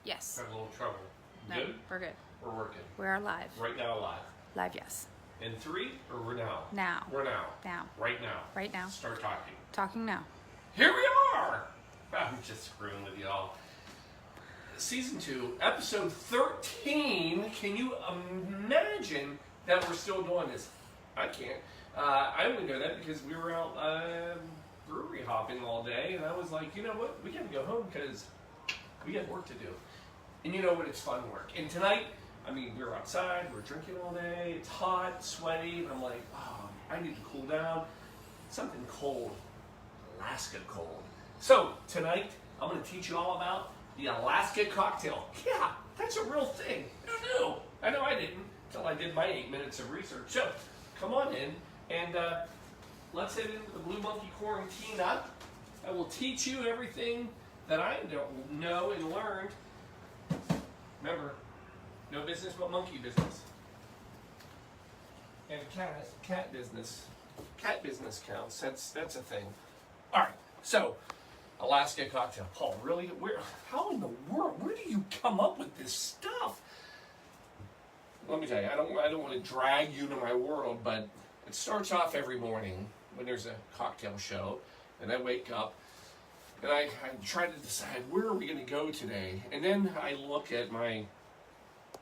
Yes. Had a little trouble. No, Good? we're good. We're working. We are live. Right now, live. Live, yes. In 3 or we're now? Now. We're now. Now. Right now. Right now. Start talking. Talking now. Here we are! I'm just screwing with y'all. Season 2, episode 13. Can you imagine that we're still doing this? I can't. I only know that because we were out brewery hopping all day, and I was like, you know what? We got to go home because we got work to do. And you know what? It's fun work. And tonight, I mean, we were outside, we're drinking all day, it's hot, sweaty, and I'm like, oh, I need to cool down. Something cold, Alaska cold. So tonight, I'm going to teach you all about the Alaska cocktail. Yeah, that's a real thing. Who knew? I know I didn't until I did my 8 minutes of research. So come on in and let's head into the Blue Monkey Quarantine. I will teach you everything that I don't know and learned. Remember, no business but monkey business. And cat business. Cat business counts. That's a thing. All right. So, Alaska cocktail. Paul, really? How in the world? Where do you come up with this stuff? Let me tell you, I don't want to drag you to my world, but it starts off every morning when there's a cocktail show, and I wake up and I try to decide where are we going to go today, and then I look at my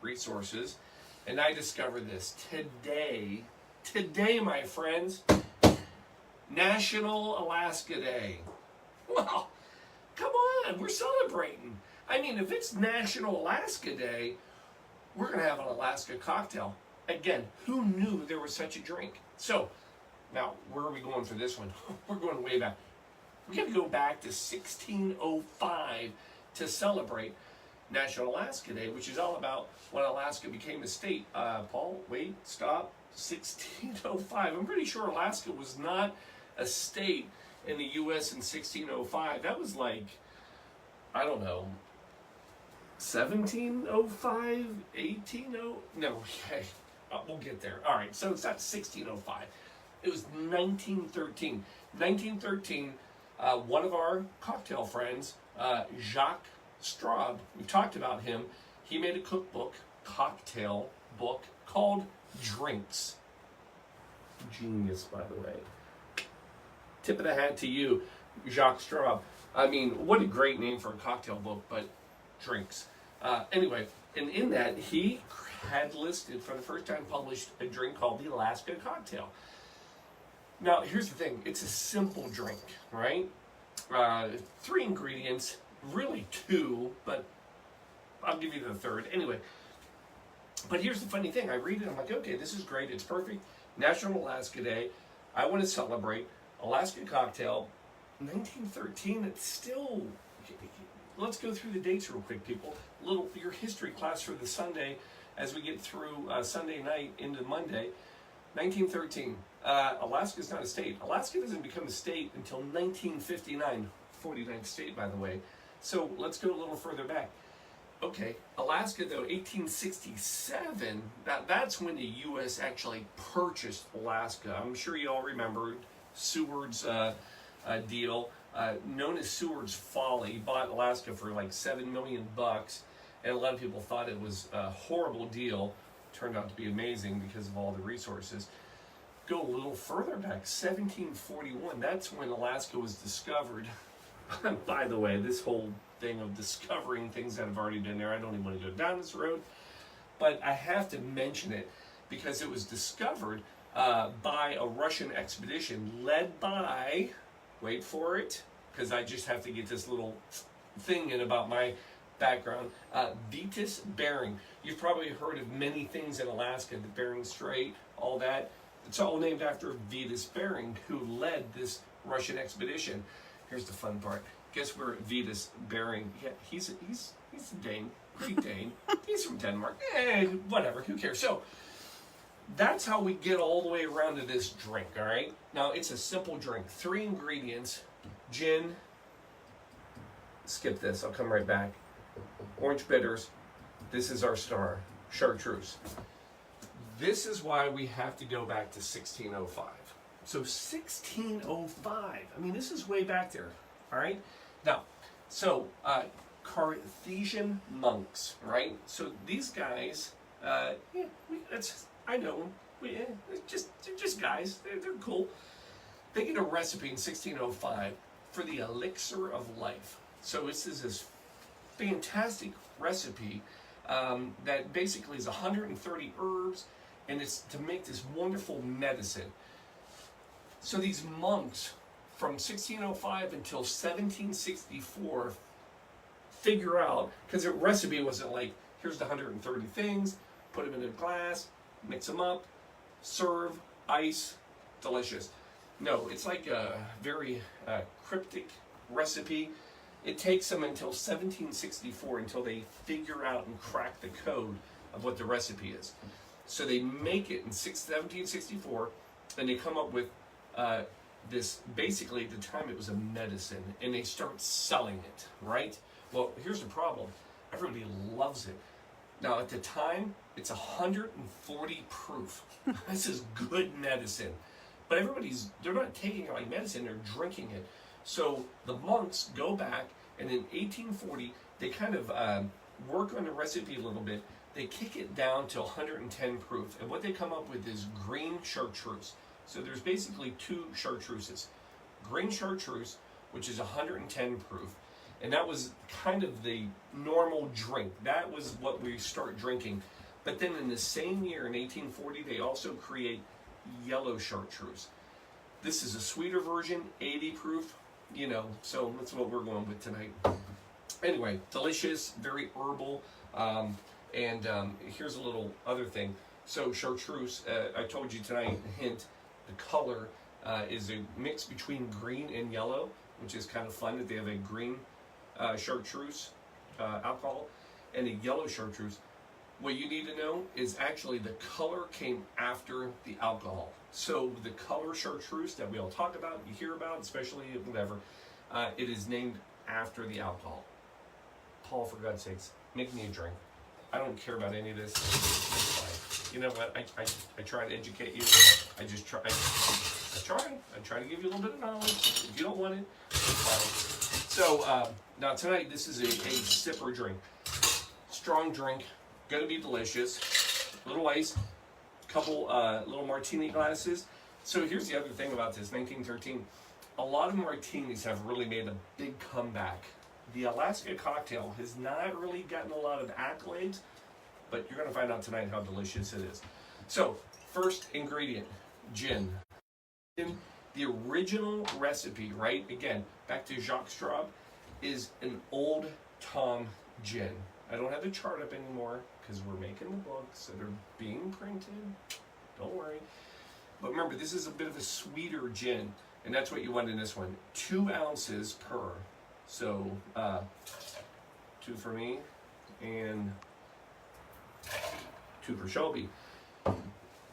resources, and I discover this today, my friends, National Alaska Day. Well, come on, we're celebrating. I mean, if it's National Alaska Day, we're going to have an Alaska cocktail. Again, who knew there was such a drink? So, now, where are we going for this one? We're going way back. We got to go back to 1605 to celebrate National Alaska Day, which is all about when Alaska became a state. Paul, wait, stop. 1605. I'm pretty sure Alaska was not a state in the U.S. in 1605. That was like, I don't know, 1705, 180? No, okay. We'll get there. All right, so it's not 1605. It was 1913. 1913, one of our cocktail friends, Jacques Straub, we talked about him. He made a cocktail book called Drinks. Genius, by the way. Tip of the hat to you, Jacques Straub. I mean, what a great name for a cocktail book, but Drinks. Anyway, and in that, he had listed, for the first time published, a drink called the Alaska cocktail. Now, here's the thing. It's a simple drink, right? 3 ingredients, really 2, but I'll give you the third. Anyway, but here's the funny thing. I read it, I'm like, okay, this is great. It's perfect. National Alaska Day. I want to celebrate Alaska cocktail. 1913, it's still... Let's go through the dates real quick, people. Your history class for the Sunday as we get through Sunday night into Monday. 1913. Alaska's not a state. Alaska doesn't become a state until 1959. 49th state, by the way. So let's go a little further back. Okay, Alaska, though, 1867, that's when the U.S. actually purchased Alaska. I'm sure you all remember Seward's deal, known as Seward's Folly. He bought Alaska for like $7 million, and a lot of people thought it was a horrible deal. Turned out to be amazing because of all the resources. Go a little further back, 1741, that's when Alaska was discovered. By the way, this whole thing of discovering things that have already been there, I don't even want to go down this road, but I have to mention it because it was discovered by a Russian expedition led by, wait for it, because I just have to get this little thing in about my background, Vitus Bering. You've probably heard of many things in Alaska, the Bering Strait, all that. It's all named after Vitus Bering, who led this Russian expedition. Here's the fun part. Guess where Vitus Bering? Yeah, he's a Dane, Greek Dane. He's from Denmark. Whatever. Who cares? So that's how we get all the way around to this drink. All right. Now it's a simple drink. 3 ingredients: gin. Skip this. I'll come right back. Orange bitters. This is our star, chartreuse. This is why we have to go back to 1605. So 1605. I mean, this is way back there. All right. Now, so Carthusian monks, right? So these guys, I know them. They're just guys. They're cool. They get a recipe in 1605 for the elixir of life. So this is this fantastic recipe that basically is 130 herbs, and it's to make this wonderful medicine. So these monks from 1605 until 1764 figure out, because the recipe wasn't like, here's the 130 things, put them in a glass, mix them up, serve, ice, delicious. No, it's like a very cryptic recipe. It takes them until 1764 until they figure out and crack the code of what the recipe is. So they make it in 1764, and they come up with this, basically at the time it was a medicine, and they start selling it, right? Well, here's the problem. Everybody loves it. Now, at the time, it's 140 proof. This is good medicine. But they're not taking it like medicine, they're drinking it. So the monks go back, and in 1840, they kind of work on the recipe a little bit. They kick it down to 110 proof. And what they come up with is green chartreuse. So there's basically two chartreuses. Green chartreuse, which is 110 proof. And that was kind of the normal drink. That was what we start drinking. But then in the same year, in 1840, they also create yellow chartreuse. This is a sweeter version, 80 proof, so that's what we're going with tonight. Anyway, delicious, very herbal, and here's a little other thing. So chartreuse, I told you tonight, hint, the color is a mix between green and yellow, which is kind of fun that they have a green chartreuse alcohol and a yellow chartreuse. What you need to know is actually the color came after the alcohol. So the color chartreuse that we all talk about, you hear about, especially whatever, it is named after the alcohol. Paul, for God's sakes, make me a drink. I don't care about any of this. It's fine. You know what? I try to educate you. I try to give you a little bit of knowledge. If you don't want it, it's fine. So now tonight, this is a sipper drink. Strong drink. Gonna be delicious. Little ice, couple little martini glasses. So here's the other thing about this 1913. A lot of martinis have really made a big comeback. The Alaska cocktail has not really gotten a lot of accolades, but you're gonna find out tonight how delicious it is. So first ingredient, gin. The original recipe, right? Again, back to Jacques Straub, is an Old Tom gin. I don't have the chart up anymore because we're making the books that are being printed. Don't worry. But remember, this is a bit of a sweeter gin, and that's what you want in this one. 2 ounces per. So, 2 for me and 2 for Shelby.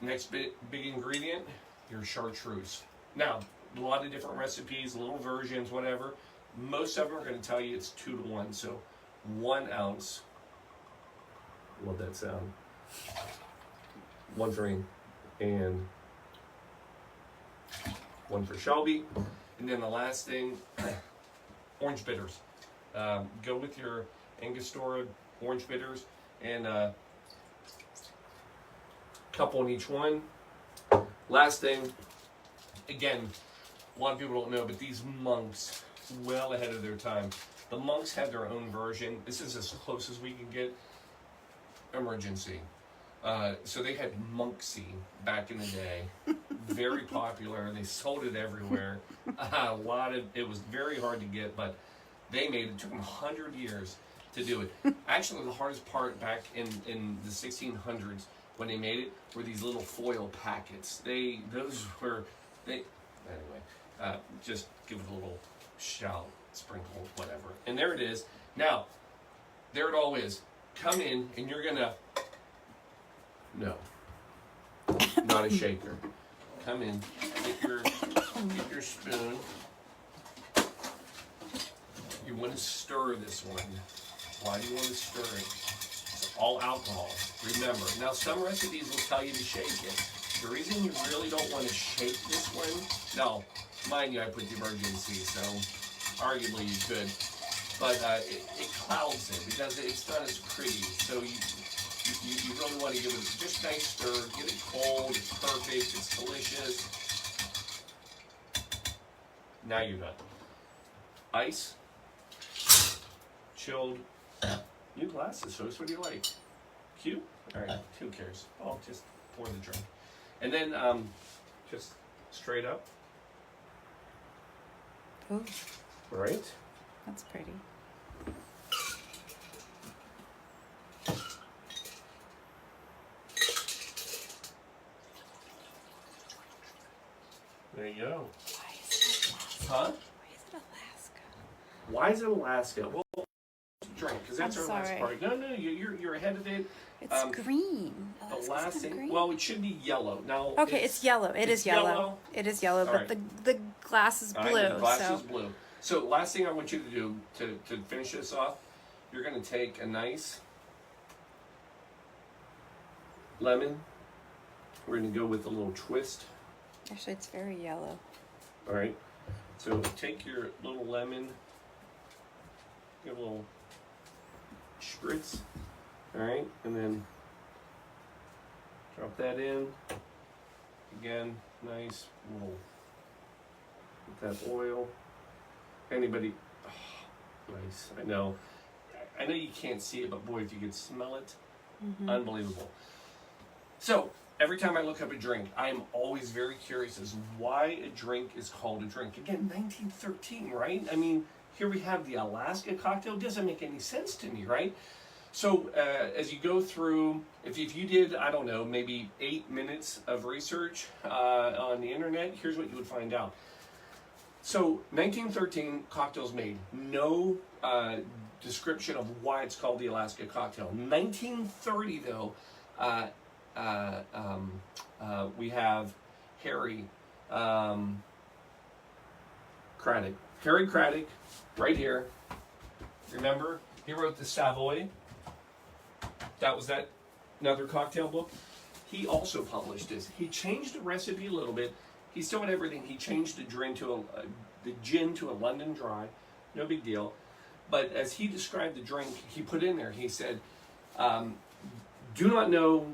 Next big ingredient, your chartreuse. Now, a lot of different recipes, little versions, whatever. Most of them are going to tell you it's 2 to 1. So, 1 ounce. Love that sound. 1 for me and 1 for Shelby. And then the last thing, orange bitters. Go with your Angostura orange bitters and a couple in each one. Last thing, again, a lot of people don't know, but these monks, well ahead of their time. The monks had their own version. This is as close as we can get. Emergency. So they had Monksy back in the day. Very popular. They sold it everywhere. It was very hard to get, but they made it. It took them 100 years to do it. Actually, the hardest part back in the 1600s when they made it were these little foil packets. Anyway, just give it a little shout, sprinkle, whatever. And there it is. Now, there it all is. Come in and you're gonna, no, not a shaker. Come in, get your spoon. You want to stir this one. Why do you want to stir it? It's all alcohol, remember. Now some recipes will tell you to shake it. The reason you really don't want to shake this one, now, mind you, I put the emergency, so arguably you could. but it clouds it because it's not as pretty. So you really want to give it just a nice stir. Get it cold. It's perfect. It's delicious. Now you're done. Ice. Chilled. New glasses, folks. What do you like? Cute? All right. Who cares? I'll just pour the drink. And then just straight up. Ooh. Right? That's pretty. There you go. Why is it Alaska? Huh? Why is it Alaska? Why is it Alaska? Well, drink, because that's I'm our last sorry. part. No, you're ahead of it. It's green. The Alaska's last kinda thing, green. well, it should be yellow. Now, Okay, it's yellow. It is yellow. It is yellow, All but right. the glass is all blue. right, the glass so is blue. So, last thing I want you to do to finish this off, you're going to take a nice lemon. We're going to go with a little twist. actually, it's very yellow. All right. So take your little lemon, give a little spritz. All right, and then drop that in. Again, nice little with that oil. Anybody? Oh, nice. I know you can't see it, but boy, if you could smell it, unbelievable. So every time I look up a drink, I'm always very curious as why a drink is called a drink. Again, 1913, right? I mean, here we have the Alaska cocktail. It doesn't make any sense to me, right? So as you go through, if you did, I don't know, maybe 8 minutes of research on the internet, here's what you would find out. So 1913, cocktails made. No description of why it's called the Alaska cocktail. 1930, though, we have Harry Craddock. Harry Craddock, right here. Remember, he wrote the Savoy. That was that another cocktail book. He also published this. He changed the recipe a little bit. He still had everything. He changed the gin to a London Dry. No big deal. But as he described the drink, he put in there. He said, "Do not know,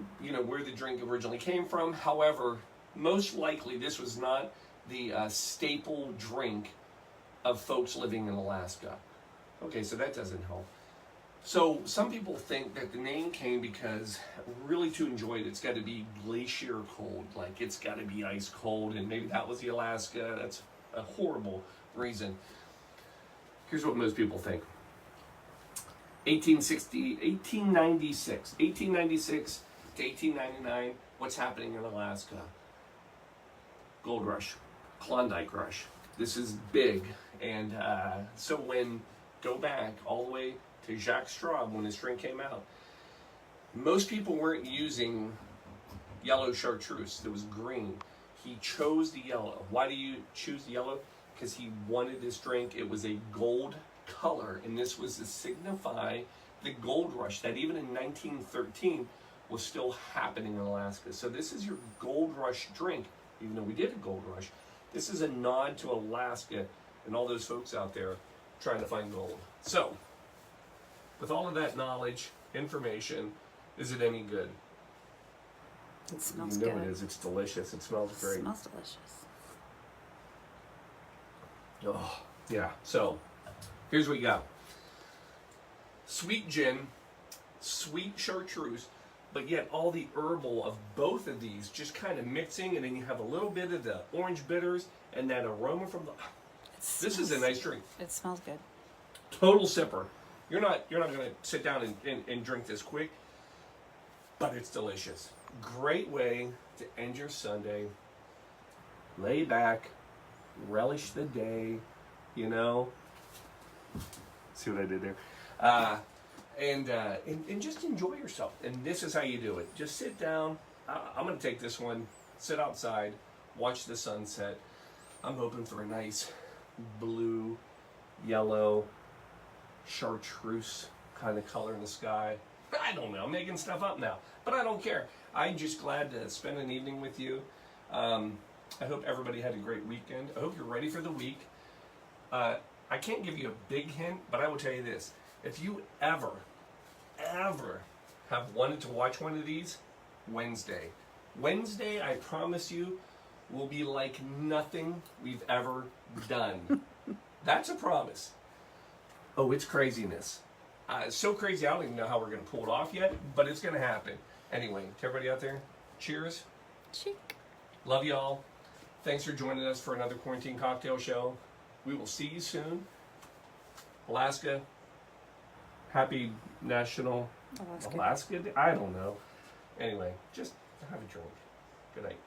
where the drink originally came from. However, most likely this was not the staple drink of folks living in Alaska." Okay, so that doesn't help. So some people think that the name came because really to enjoy it, it's got to be glacier cold. Like it's got to be ice cold, and maybe that was the Alaska. That's a horrible reason. Here's what most people think. 1896 to 1899, what's happening in Alaska? Gold rush, Klondike rush. This is big. And so go back all the way to Jacques Straub when this drink came out. Most people weren't using yellow chartreuse. It was green. He chose the yellow. Why do you choose the yellow? Because he wanted this drink. It was a gold color, and this was to signify the gold rush that even in 1913 was still happening in Alaska. So this is your gold rush drink, even though we did a gold rush. This is a nod to Alaska and all those folks out there trying to find gold. So, with all of that knowledge, information, is it any good? It smells good. good. It is. It's delicious. It smells great. It smells delicious. Oh, yeah. So, here's what we got. Sweet gin, sweet chartreuse, but yet all the herbal of both of these just kind of mixing, and then you have a little bit of the orange bitters and that aroma from the... This is a nice drink. It smells good. Total sipper. You're not going to sit down and drink this quick, but it's delicious. Great way to end your Sunday. Lay back, relish the day, See what I did there? And just enjoy yourself. And this is how you do it. Just sit down. I'm going to take this one, sit outside, watch the sunset. I'm hoping for a nice blue, yellow, chartreuse kind of color in the sky. I don't know. I'm making stuff up now, but I don't care. I'm just glad to spend an evening with you. I hope everybody had a great weekend. I hope you're ready for the week. I can't give you a big hint, but I will tell you this. If you ever have wanted to watch one of these, Wednesday, I promise you, will be like nothing we've ever done. That's a promise. Oh, it's craziness. So crazy, I don't even know how we're going to pull it off yet, but it's going to happen. Anyway, to everybody out there, cheers. Chic. Love y'all. Thanks for joining us for another Quarantine Cocktail Show. We will see you soon. Alaska, happy National Alaska Day? I don't know. Anyway, just have a drink. Good night.